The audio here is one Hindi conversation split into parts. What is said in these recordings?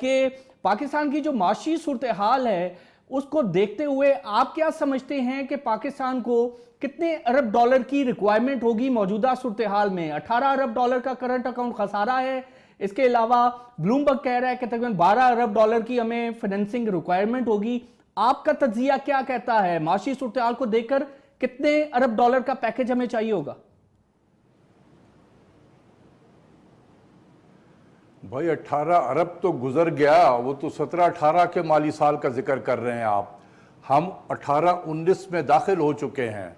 कि पाकिस्तान की जो माशी सूरत हाल है उसको देखते हुए आप क्या समझते हैं कि पाकिस्तान को कितने अरब डॉलर की रिक्वायरमेंट होगी मौजूदा सूरत हाल में? 18 अरब डॉलर का करंट अकाउंट खसारा है। इसके अलावा ब्लूमबर्ग कह रहा है कि तकरीबन 12 अरब डॉलर की हमें फाइनेंसिंग रिक्वायरमेंट होगी। आपका तज्जिया क्या कहता है? माशी सूरत हाल को देखकर कितने अरब डॉलर का पैकेज हमें चाहिए होगा? भाई 18 अरब तो गुजर गया, वो तो 17-18 के माली साल का जिक्र कर रहे हैं आप। हम 18-19 में दाखिल हो चुके हैं,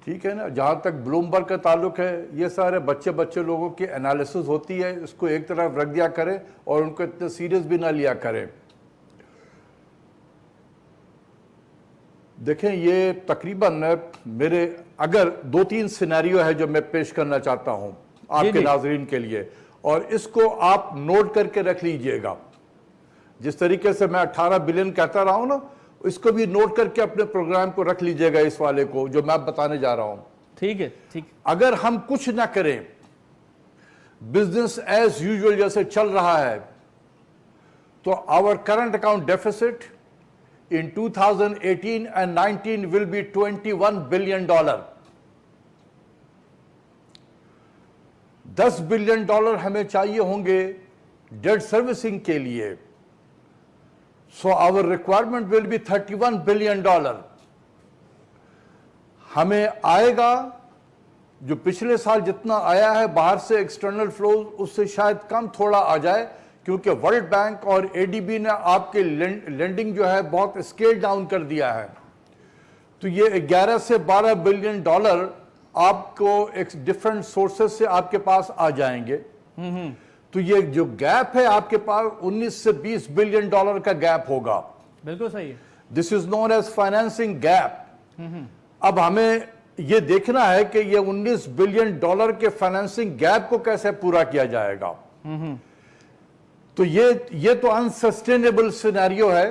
ठीक है ना। जहां तक ब्लूमबर्ग का ताल्लुक है, ये सारे बच्चे लोगों की एनालिसिस होती है, इसको एक तरफ रख दिया करें और उनको इतने सीरियस भी ना लिया करें। देखें, ये तकरीबन मेरे अगर 2-3 सिनेरियो है जो मैं पेश करना चाहता हूं आपके नाजरीन के लिए, और इसको आप नोट करके रख लीजिएगा। जिस तरीके से मैं 18 बिलियन कहता रहा हूं ना, इसको भी नोट करके अपने प्रोग्राम को रख लीजिएगा, इस वाले को जो मैं बताने जा रहा हूं। ठीक है, ठीक। अगर हम कुछ ना करें, बिजनेस एज यूजुअल जैसे चल रहा है, तो our current account deficit in 2018 and 19 will be $21 billion. $10 billion हमें चाहिए होंगे डेट सर्विसिंग के लिए। So our requirement will be $31 billion. हमें आएगा जो पिछले साल जितना आया है बाहर से एक्सटर्नल फ्लो, उससे शायद कम थोड़ा आ जाए, क्योंकि वर्ल्ड बैंक और एडीबी ने आपके लेंडिंग जो है बहुत स्केल डाउन कर दिया है। तो ये 11 से $12 बिलियन आपको एक डिफरेंट सोर्सेस से आपके पास आ जाएंगे। तो ये जो गैप है आपके पास 19 से $20 बिलियन का गैप होगा। बिल्कुल सही है। This is known as financing gap. अब हमें ये देखना है कि ये $19 बिलियन के फाइनेंसिंग गैप को कैसे पूरा किया जाएगा। तो ये तो अनसस्टेनेबल सिनेरियो है।